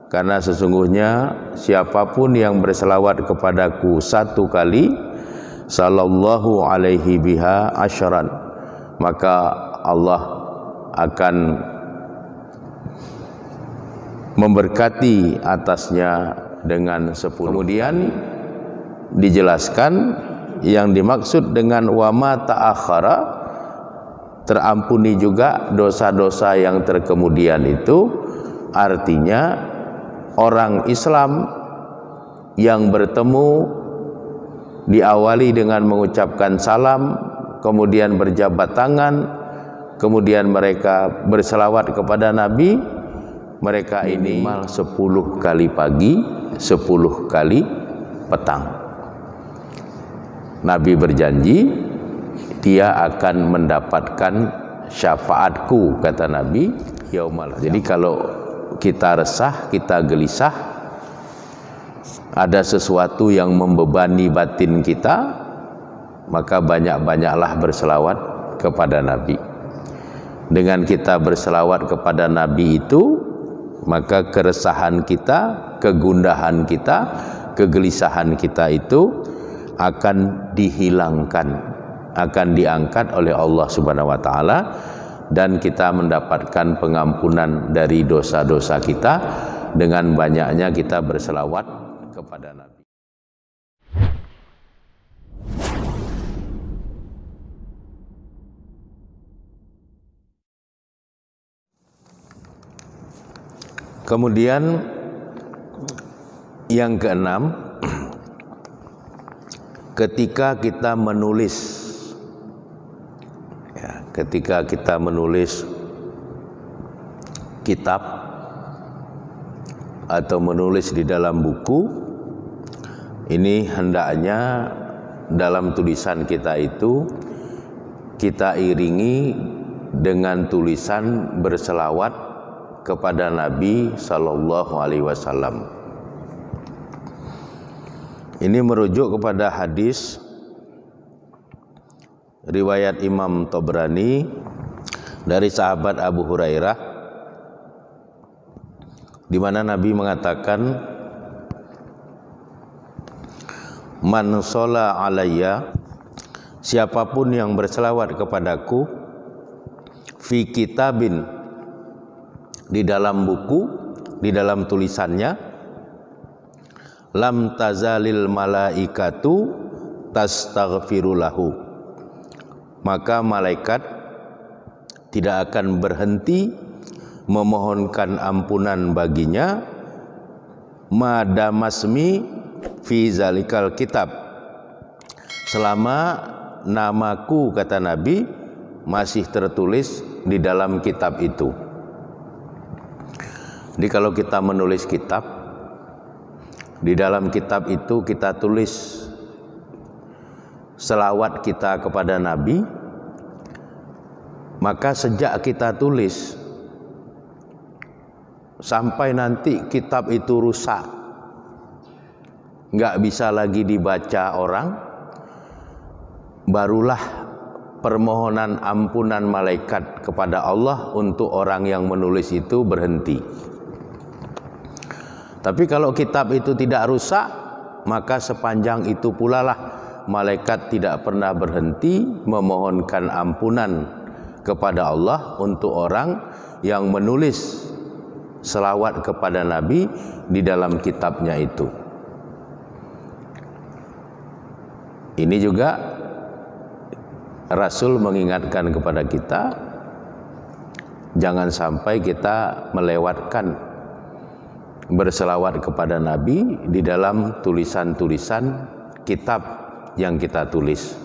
Karena sesungguhnya siapapun yang berselawat kepadaku 1 kali, sallallahu alaihi biha asyran, maka Allah akan memberkati atasnya dengan 10. Kemudian dijelaskan yang dimaksud dengan wama ta'akhara, terampuni juga dosa-dosa yang terkemudian itu, artinya orang Islam yang bertemu diawali dengan mengucapkan salam, kemudian berjabat tangan, kemudian mereka berselawat kepada Nabi, mereka ini minimal 10 kali pagi, 10 kali petang. Nabi berjanji dia akan mendapatkan syafaatku, kata Nabi, yaumal. Jadi kalau kita resah, kita gelisah, ada sesuatu yang membebani batin kita, maka banyak-banyaklah berselawat kepada Nabi. Dengan kita berselawat kepada Nabi itu, maka keresahan kita, kegundahan kita, kegelisahan kita itu akan dihilangkan, akan diangkat oleh Allah Subhanahu wa taala, dan kita mendapatkan pengampunan dari dosa-dosa kita dengan banyaknya kita berselawat kepada Nabi. Kemudian yang keenam, ketika kita menulis, ketika kita menulis kitab atau menulis di dalam buku, ini hendaknya dalam tulisan kita itu kita iringi dengan tulisan berselawat kepada Nabi Sallallahu Alaihi Wasallam. Ini merujuk kepada hadis riwayat Imam Tabrani dari sahabat Abu Hurairah, di mana Nabi mengatakan, man sholla alayya, siapapun yang berselawat kepadaku, fi kitabin, di dalam buku, di dalam tulisannya, lam tazalil malaikatu tastaghfiru lahu, maka malaikat tidak akan berhenti memohonkan ampunan baginya, madamasmi fi zalikal kitab, selama namaku, kata Nabi, masih tertulis di dalam kitab itu. Jadi kalau kita menulis kitab, di dalam kitab itu kita tulis selawat kita kepada Nabi, maka sejak kita tulis sampai nanti kitab itu rusak, nggak bisa lagi dibaca orang, barulah permohonan ampunan malaikat kepada Allah untuk orang yang menulis itu berhenti. Tapi kalau kitab itu tidak rusak, maka sepanjang itu pula lah malaikat tidak pernah berhenti memohonkan ampunan kepada Allah untuk orang yang menulis selawat kepada Nabi di dalam kitabnya itu. Ini juga Rasul mengingatkan kepada kita, jangan sampai kita melewatkan berselawat kepada Nabi di dalam tulisan-tulisan kitab yang kita tulis,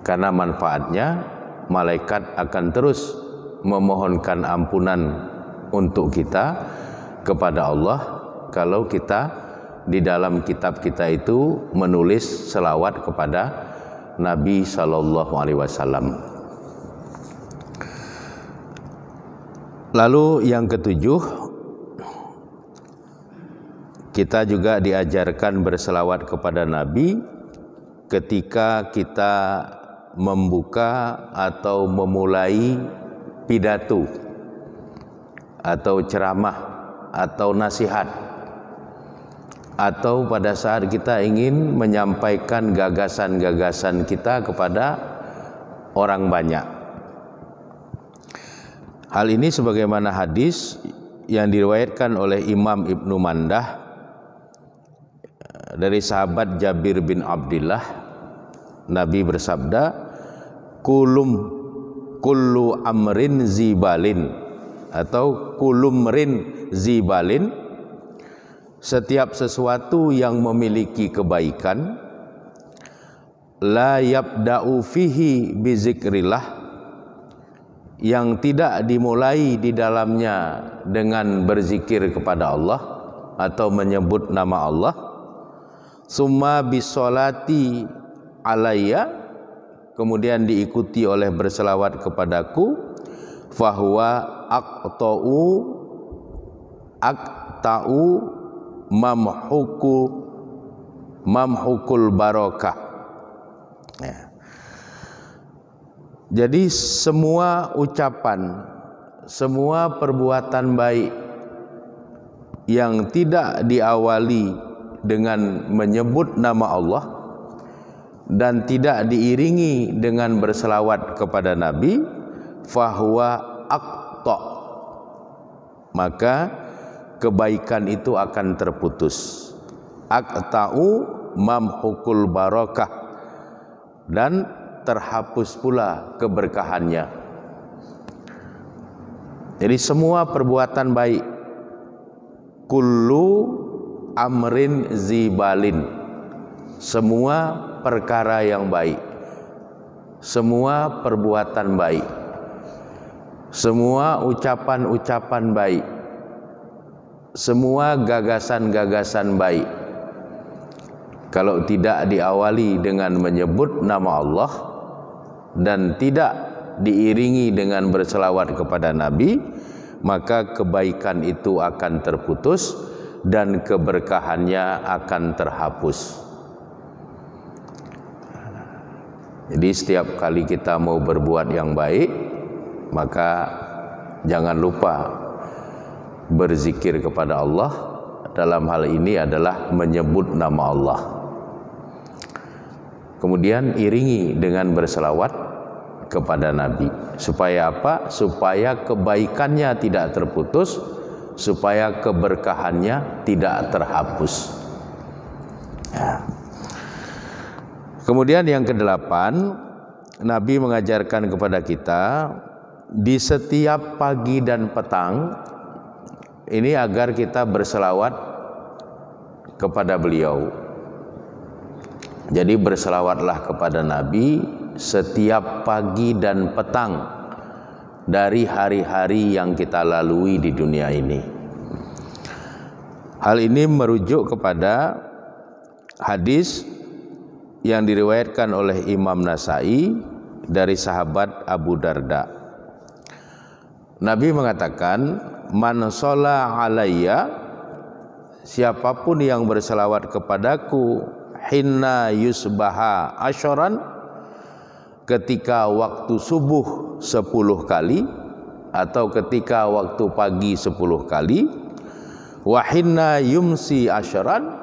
karena manfaatnya malaikat akan terus memohonkan ampunan untuk kita kepada Allah kalau kita di dalam kitab kita itu menulis selawat kepada Nabi Sallallahu Alaihi Wasallam. Lalu yang ketujuh, kita juga diajarkan berselawat kepada Nabi ketika kita membuka atau memulai pidato atau ceramah atau nasihat, atau pada saat kita ingin menyampaikan gagasan-gagasan kita kepada orang banyak. Hal ini sebagaimana hadis yang diriwayatkan oleh Imam Ibnu Mandah dari sahabat Jabir bin Abdullah. Nabi bersabda, kullu amrin zibalin, atau kulumrin zibalin, setiap sesuatu yang memiliki kebaikan, la yabda'u fihi bizikrillah, yang tidak dimulai di dalamnya dengan berzikir kepada Allah atau menyebut nama Allah, summa bisolati alayya, kemudian diikuti oleh berselawat kepadaku, fahuwa aqta'u mamhukul barokah. Ya. Jadi semua ucapan, semua perbuatan baik yang tidak diawali dengan menyebut nama Allah dan tidak diiringi dengan berselawat kepada Nabi, fahuwa aqta', maka kebaikan itu akan terputus. Aqta'u mamhukul barakah, dan terhapus pula keberkahannya. Jadi semua perbuatan baik, kullu amrin zibalin, semua perkara yang baik, semua perbuatan baik, semua ucapan-ucapan baik, semua gagasan-gagasan baik, kalau tidak diawali dengan menyebut nama Allah dan tidak diiringi dengan berselawat kepada Nabi, maka kebaikan itu akan terputus dan keberkahannya akan terhapus. Jadi setiap kali kita mau berbuat yang baik, maka jangan lupa berzikir kepada Allah. Dalam hal ini adalah menyebut nama Allah. Kemudian iringi dengan berselawat kepada Nabi. Supaya apa? Supaya kebaikannya tidak terputus, supaya keberkahannya tidak terhapus. Ya. Kemudian yang ke-8, Nabi mengajarkan kepada kita di setiap pagi dan petang ini agar kita berselawat kepada beliau. Jadi berselawatlah kepada Nabi setiap pagi dan petang dari hari-hari yang kita lalui di dunia ini. Hal ini merujuk kepada hadis yang diriwayatkan oleh Imam Nasai dari sahabat Abu Darda. Nabi mengatakan, man sholla alayya, siapapun yang berselawat kepadaku, hinna yusbaha asyoran, ketika waktu subuh 10 kali, atau ketika waktu pagi 10 kali, wa hinna yumsi asyoran,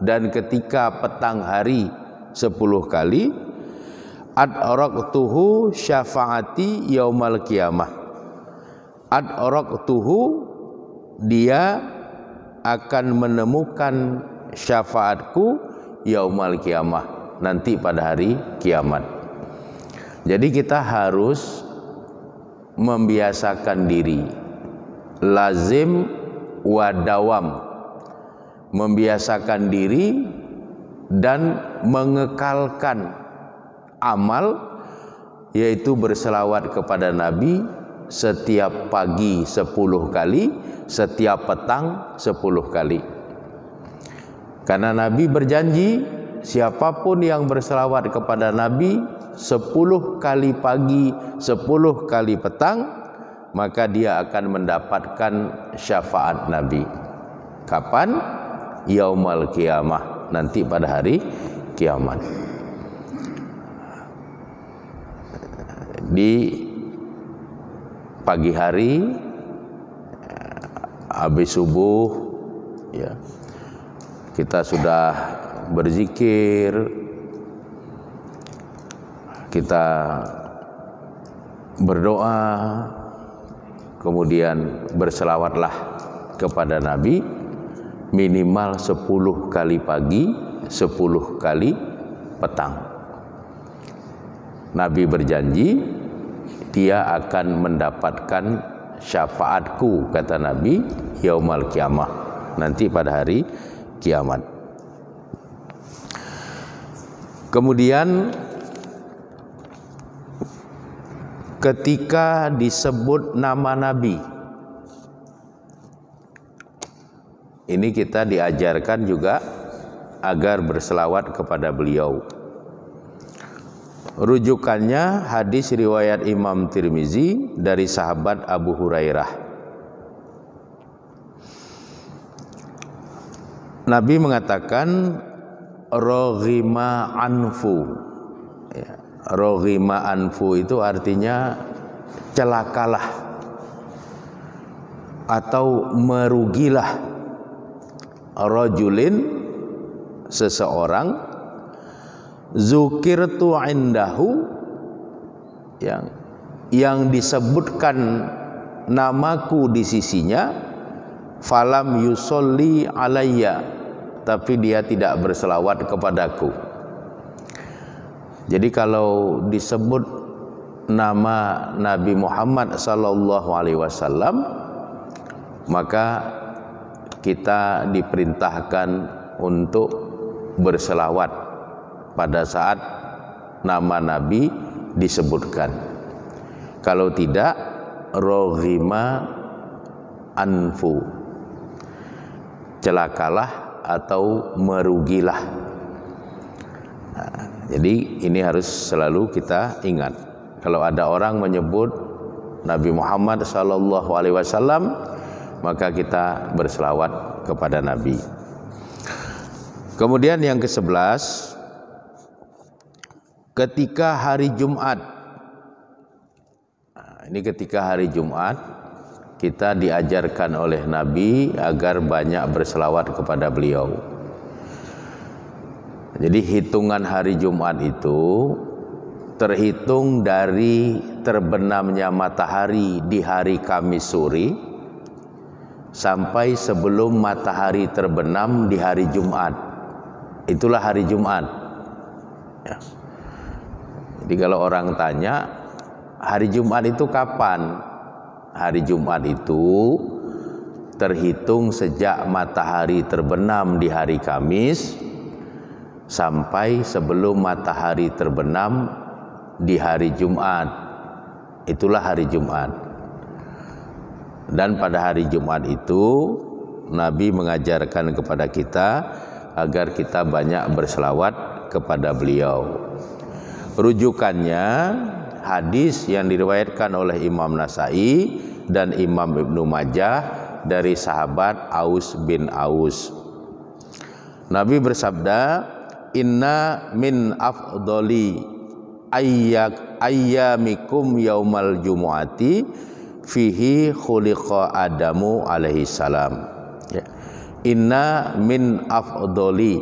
dan ketika petang hari 10 kali, adraktuhu syafaati yaumal qiyamah, adraktuhu, dia akan menemukan syafaatku yaumal qiyamah, nanti pada hari kiamat. Jadi kita harus membiasakan diri, lazim wa dawam, membiasakan diri dan mengekalkan amal, yaitu berselawat kepada Nabi setiap pagi 10 kali, setiap petang 10 kali. Karena Nabi berjanji, siapapun yang berselawat kepada Nabi 10 kali pagi, 10 kali petang, maka dia akan mendapatkan syafaat Nabi. Kapan? Yaumal qiyamah, nanti pada hari kiamat. Di pagi hari habis subuh ya kita sudah berzikir, kita berdoa, kemudian berselawatlah kepada Nabi minimal 10 kali pagi, 10 kali petang. Nabi berjanji dia akan mendapatkan syafaatku, kata Nabi, yaumal kiamah, nanti pada hari kiamat. Kemudian ketika disebut nama Nabi, ini kita diajarkan juga agar berselawat kepada beliau. Rujukannya hadis riwayat Imam Tirmizi dari sahabat Abu Hurairah. Nabi mengatakan roghima anfu. Ya, roghima anfu itu artinya celakalah atau merugilah rajulin, seseorang, zukirtu indahu, yang disebutkan namaku di sisinya, falam yusolli alayya, tapi dia tidak berselawat kepadaku. Jadi kalau disebut nama Nabi Muhammad sallallahu alaihi wasallam, maka kita diperintahkan untuk berselawat pada saat nama Nabi disebutkan. Kalau tidak, roghima anfu, celakalah atau merugilah. Nah, jadi ini harus selalu kita ingat. Kalau ada orang menyebut Nabi Muhammad sallallahu alaihi wasallam, maka kita berselawat kepada Nabi. Kemudian yang ke-11, ketika hari Jumat. Nah, ini ketika hari Jumat kita diajarkan oleh Nabi agar banyak berselawat kepada beliau. Jadi hitungan hari Jumat itu terhitung dari terbenamnya matahari di hari Kamis sore sampai sebelum matahari terbenam di hari Jumat. Itulah hari Jumat ya. Jadi kalau orang tanya hari Jumat itu kapan? Hari Jumat itu terhitung sejak matahari terbenam di hari Kamis sampai sebelum matahari terbenam di hari Jumat. Itulah hari Jumat. Dan pada hari Jumat itu Nabi mengajarkan kepada kita agar kita banyak berselawat kepada beliau. Rujukannya hadis yang diriwayatkan oleh Imam Nasai dan Imam Ibnu Majah dari sahabat Aus bin Aus. Nabi bersabda, inna min afdoli ayyamikum yaumal jumu'ati fihi khuliqa Adamu alaihi salam. Ya. Inna min afdoli,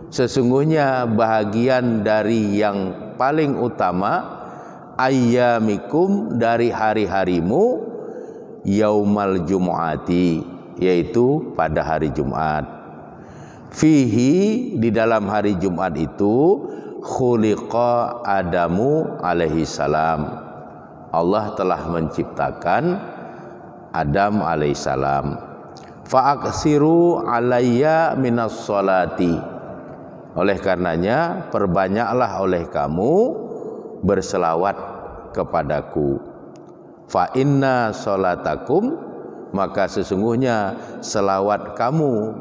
sesungguhnya bahagian dari yang paling utama, ayyamikum, dari hari-harimu, yaumal jumu'ati, yaitu pada hari Jumat. Fihi, di dalam hari Jumat itu, khuliqa Adamu alaihi salam, Allah telah menciptakan Adam alaihi salam. Fa'aksiru alayya minas sholati, oleh karenanya perbanyaklah oleh kamu berselawat kepadaku. Fa inna sholatakum, maka sesungguhnya selawat kamu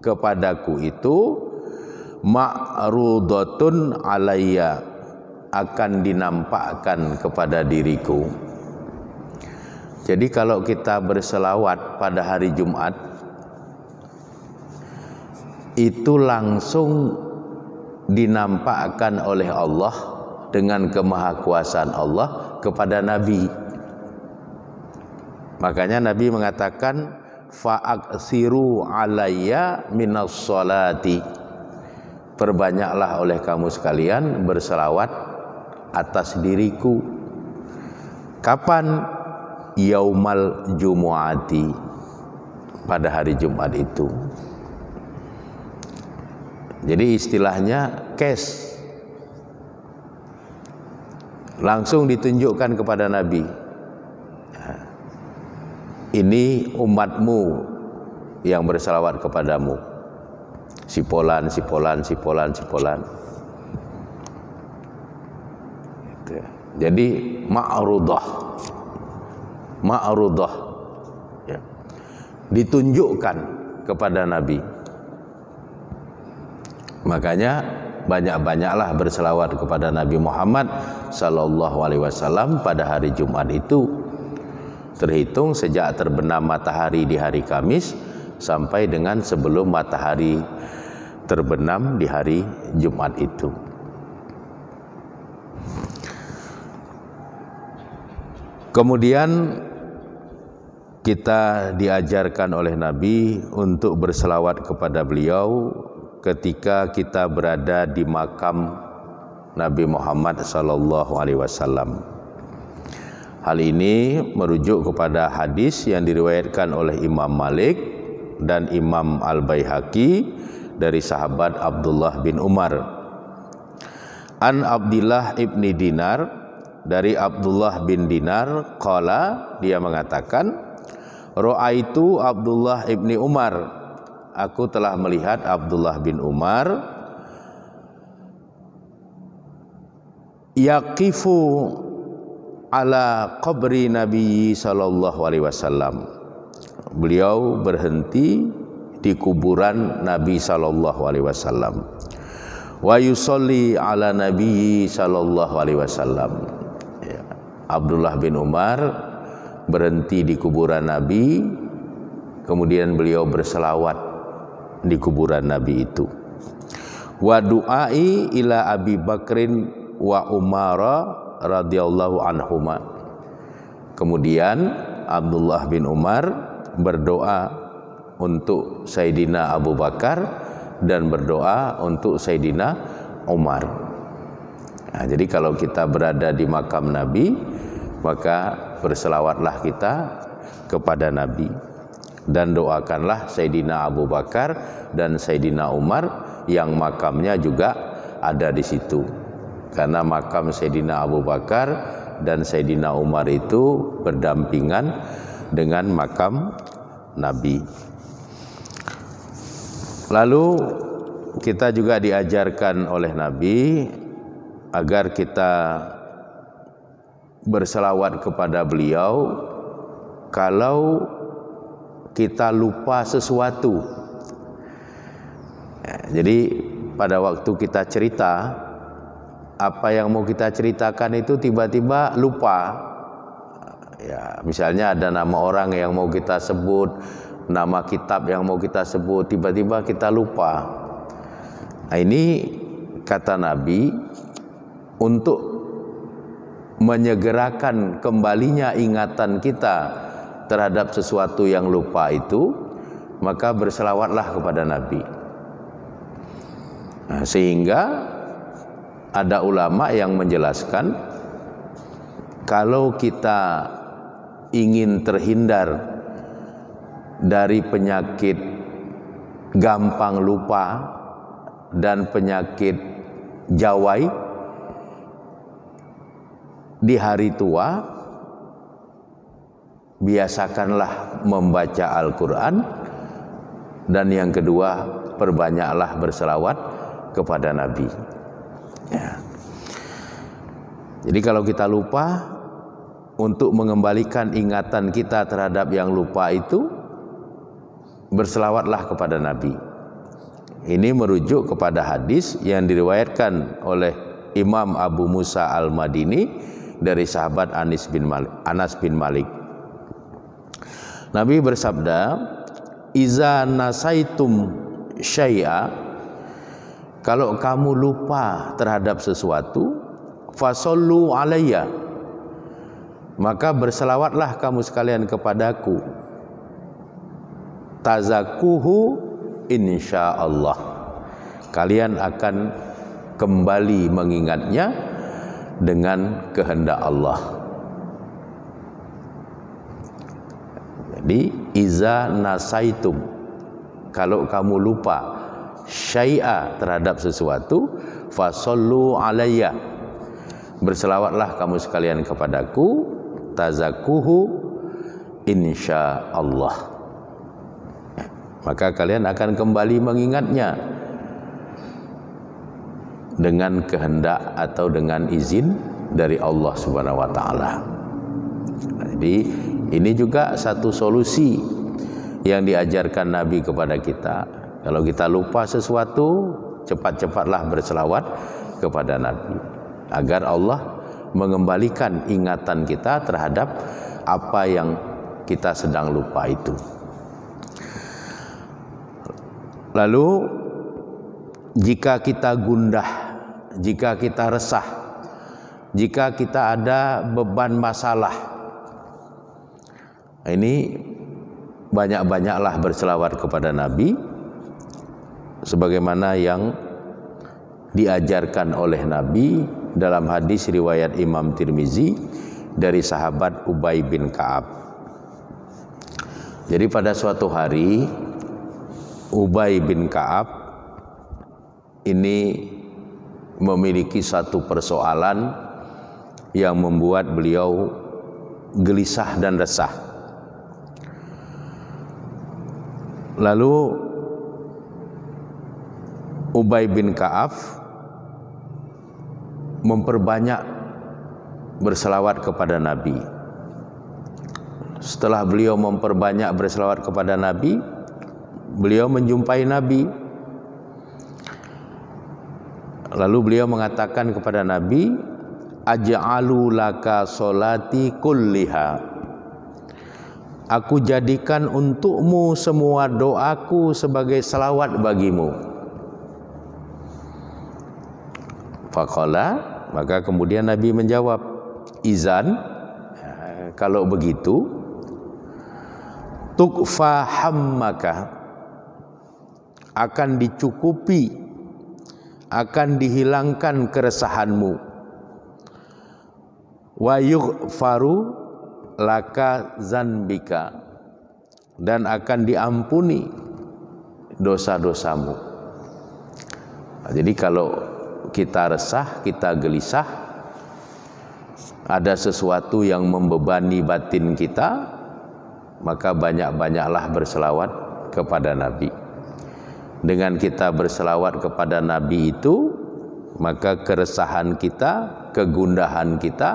kepadaku itu ma'rudatun alayya, akan dinampakkan kepada diriku. Jadi kalau kita berselawat pada hari Jumat, itu langsung dinampakkan oleh Allah dengan kemahakuasaan Allah kepada Nabi. Makanya Nabi mengatakan fa'aksiru alayya minas sholati, perbanyaklah oleh kamu sekalian berselawat atas diriku. Kapan? Yaumal jumu'ati, pada hari Jumat itu. Jadi istilahnya cash, langsung ditunjukkan kepada Nabi, ini umatmu yang bersalawat kepadamu, sipolan. Jadi ma'rudah ya, ditunjukkan kepada Nabi. Makanya banyak-banyaklah berselawat kepada Nabi Muhammad sallallahu alaihi wasallam pada hari Jumat itu, terhitung sejak terbenam matahari di hari Kamis sampai dengan sebelum matahari terbenam di hari Jumat itu. Kemudian kita diajarkan oleh Nabi untuk berselawat kepada beliau ketika kita berada di makam Nabi Muhammad sallallahu alaihi wasallam. Hal ini merujuk kepada hadis yang diriwayatkan oleh Imam Malik dan Imam Al-Baihaqi dari sahabat Abdullah bin Umar. An Abdillah ibni Dinar, dari Abdullah bin Dinar, qala, dia mengatakan, ra'aitu Abdullah ibni Umar, aku telah melihat Abdullah bin Umar yaqifu ala qabri Nabi sallallahu alaihi wasallam. Beliau berhenti di kuburan Nabi sallallahu alaihi wasallam. Wa yusolli ala Nabi sallallahu alaihi wasallam. Abdullah bin Umar berhenti di kuburan Nabi, kemudian beliau berselawat di kuburan Nabi itu. Wa du'ai ila Abi Bakrin wa Umara radhiyallahu anhuma. Kemudian Abdullah bin Umar berdoa untuk Sayyidina Abu Bakar dan berdoa untuk Sayyidina Umar. Nah, jadi kalau kita berada di makam Nabi, maka berselawatlah kita kepada Nabi dan doakanlah Sayyidina Abu Bakar dan Sayyidina Umar yang makamnya juga ada di situ. Karena makam Sayyidina Abu Bakar dan Sayyidina Umar itu berdampingan dengan makam Nabi. Lalu kita juga diajarkan oleh Nabi agar kita berselawat kepada beliau kalau kita lupa sesuatu. Jadi pada waktu kita cerita, apa yang mau kita ceritakan itu tiba-tiba lupa. Ya, misalnya ada nama orang yang mau kita sebut, nama kitab yang mau kita sebut, tiba-tiba kita lupa. Nah, ini kata Nabi, untuk menyegerakan kembalinya ingatan kita terhadap sesuatu yang lupa itu, maka berselawatlah kepada Nabi. Nah, sehingga ada ulama yang menjelaskan, kalau kita ingin terhindar dari penyakit gampang lupa dan penyakit jawai di hari tua, biasakanlah membaca Al-Quran, dan yang kedua, perbanyaklah berselawat kepada Nabi. Ya. Jadi kalau kita lupa, untuk mengembalikan ingatan kita terhadap yang lupa itu, berselawatlah kepada Nabi. Ini merujuk kepada hadis yang diriwayatkan oleh Imam Abu Musa Al-Madini dari sahabat Anas bin Malik. Nabi bersabda, "Iza nasaitum syai'a," kalau kamu lupa terhadap sesuatu, fasallu alayya, maka berselawatlah kamu sekalian kepadaku, tazakuhu insyaallah, kalian akan kembali mengingatnya dengan kehendak Allah. Jadi iza nasaitum, kalau kamu lupa syai'a terhadap sesuatu, fasallu alayya, berselawatlah kamu sekalian kepadaku, tazakuhu insyaallah, maka kalian akan kembali mengingatnya dengan kehendak atau dengan izin dari Allah Subhanahu wa taala. Jadi ini juga satu solusi yang diajarkan Nabi kepada kita. Kalau kita lupa sesuatu, cepat-cepatlah berselawat kepada Nabi agar Allah mengembalikan ingatan kita terhadap apa yang kita sedang lupa itu. Lalu jika kita gundah, jika kita resah, jika kita ada beban masalah, ini banyak-banyaklah berselawat kepada Nabi sebagaimana yang diajarkan oleh Nabi dalam hadis riwayat Imam Tirmizi dari sahabat Ubay bin Ka'ab. Jadi pada suatu hari Ubay bin Ka'ab ini memiliki satu persoalan yang membuat beliau gelisah dan resah. Lalu Ubay bin Ka'ab memperbanyak berselawat kepada Nabi. Setelah beliau memperbanyak berselawat kepada Nabi, beliau menjumpai Nabi. Lalu beliau mengatakan kepada Nabi, aj'alu laka solati kulliha, aku jadikan untukmu semua doaku sebagai selawat bagimu. Faqala, maka kemudian Nabi menjawab, izan, kalau begitu, tukfa hammaka, akan dicukupi, akan dihilangkan keresahanmu, wa yughfaru laka zanbika, dan akan diampuni dosa-dosamu. Jadi kalau kita resah, kita gelisah, ada sesuatu yang membebani batin kita, maka banyak-banyaklah berselawat kepada Nabi. Dengan kita berselawat kepada Nabi itu, maka keresahan kita, kegundahan kita,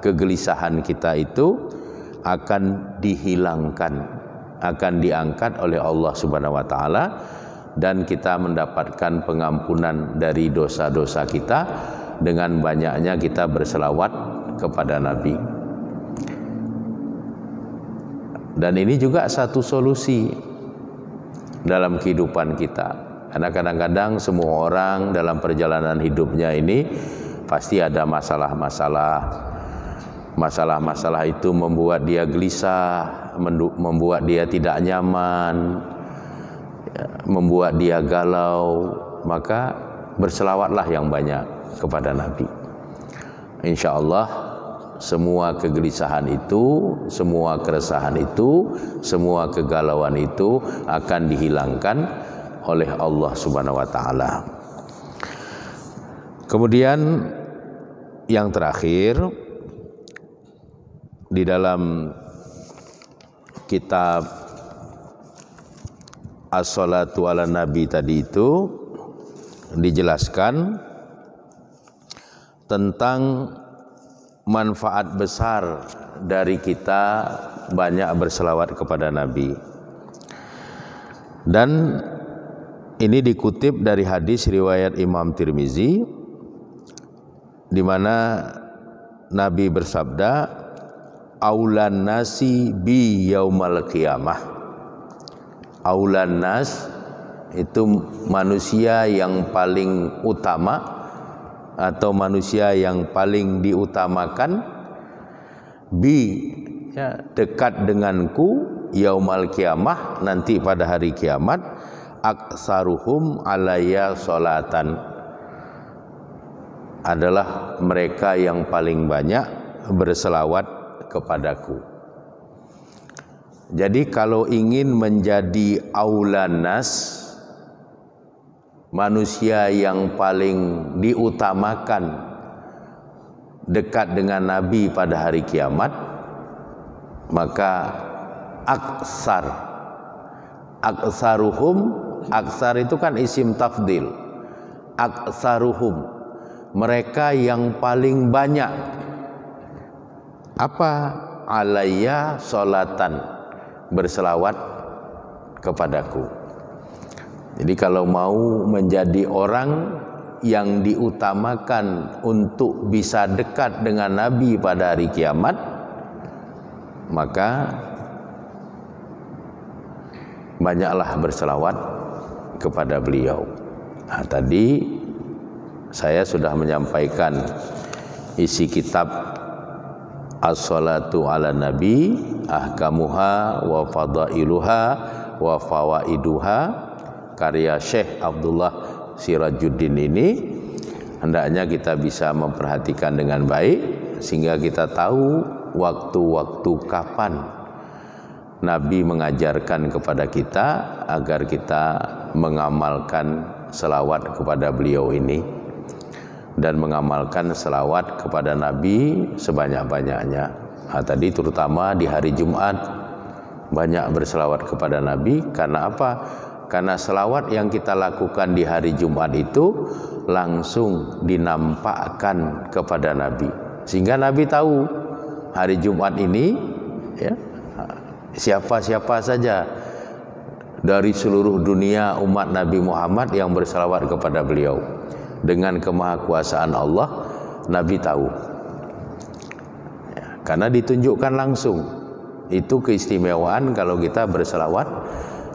kegelisahan kita itu akan dihilangkan, akan diangkat oleh Allah Subhanahu wa taala, dan kita mendapatkan pengampunan dari dosa-dosa kita dengan banyaknya kita berselawat kepada Nabi. Dan ini juga satu solusi dalam kehidupan kita, karena kadang-kadang semua orang dalam perjalanan hidupnya ini pasti ada masalah-masalah. Masalah-masalah itu membuat dia gelisah, membuat dia tidak nyaman, membuat dia galau. Maka berselawatlah yang banyak kepada Nabi. Insya Allah semua kegelisahan itu, semua keresahan itu, semua kegalauan itu akan dihilangkan oleh Allah Subhanahu wa taala. Kemudian yang terakhir, di dalam kitab As-Salatu ala Nabi tadi itu dijelaskan tentang manfaat besar dari kita banyak berselawat kepada Nabi. Dan ini dikutip dari hadis riwayat Imam Tirmizi, di mana Nabi bersabda, aulan nasi bi yaumal qiyamah. Aulan nas itu manusia yang paling utama atau manusia yang paling diutamakan ya, dekat denganku yaumal kiamah, nanti pada hari kiamat, aksaruhum alayya sholatan, adalah mereka yang paling banyak berselawat kepadaku. Jadi kalau ingin menjadi aulanas, manusia yang paling diutamakan dekat dengan Nabi pada hari kiamat, maka aksaruhum, aksar itu kan isim tafdil, aksaruhum, mereka yang paling banyak apa? Alayya sholatan, berselawat kepadaku. Jadi kalau mau menjadi orang yang diutamakan untuk bisa dekat dengan Nabi pada hari kiamat, maka banyaklah berselawat kepada beliau. Nah, tadi saya sudah menyampaikan isi kitab As-Salatu ala Nabi, Ahkamuha wa Fadailuha wa Fawaiduha, karya Syekh Abdullah Sirajuddin ini. Hendaknya kita bisa memperhatikan dengan baik sehingga kita tahu waktu-waktu kapan Nabi mengajarkan kepada kita agar kita mengamalkan selawat kepada beliau ini dan mengamalkan selawat kepada Nabi sebanyak-banyaknya. Nah, tadi terutama di hari Jumat banyak berselawat kepada Nabi. Karena apa? Karena selawat yang kita lakukan di hari Jumat itu langsung dinampakkan kepada Nabi, sehingga Nabi tahu hari Jumat ini, ya, siapa-siapa saja dari seluruh dunia umat Nabi Muhammad yang berselawat kepada beliau. Dengan kemahakuasaan Allah, Nabi tahu, ya, karena ditunjukkan langsung. Itu keistimewaan kalau kita berselawat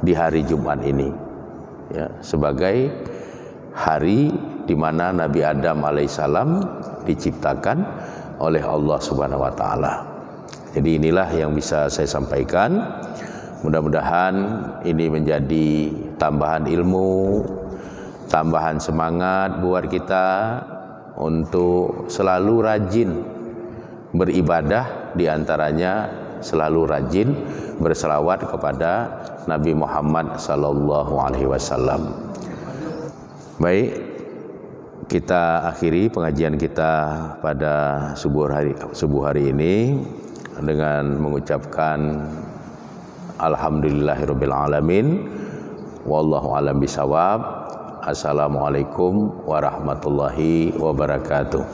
di hari Jumat ini, ya, sebagai hari di mana Nabi Adam alaihissalam diciptakan oleh Allah Subhanahu wa taala. Jadi inilah yang bisa saya sampaikan. Mudah-mudahan ini menjadi tambahan ilmu, tambahan semangat buat kita untuk selalu rajin beribadah, diantaranya selalu rajin berselawat kepada Nabi Muhammad sallallahu alaihi wasallam. Baik, kita akhiri pengajian kita pada subuh hari ini dengan mengucapkan alhamdulillahirabbil alamin, wallahu alam bisawab. Assalamualaikum warahmatullahi wabarakatuh.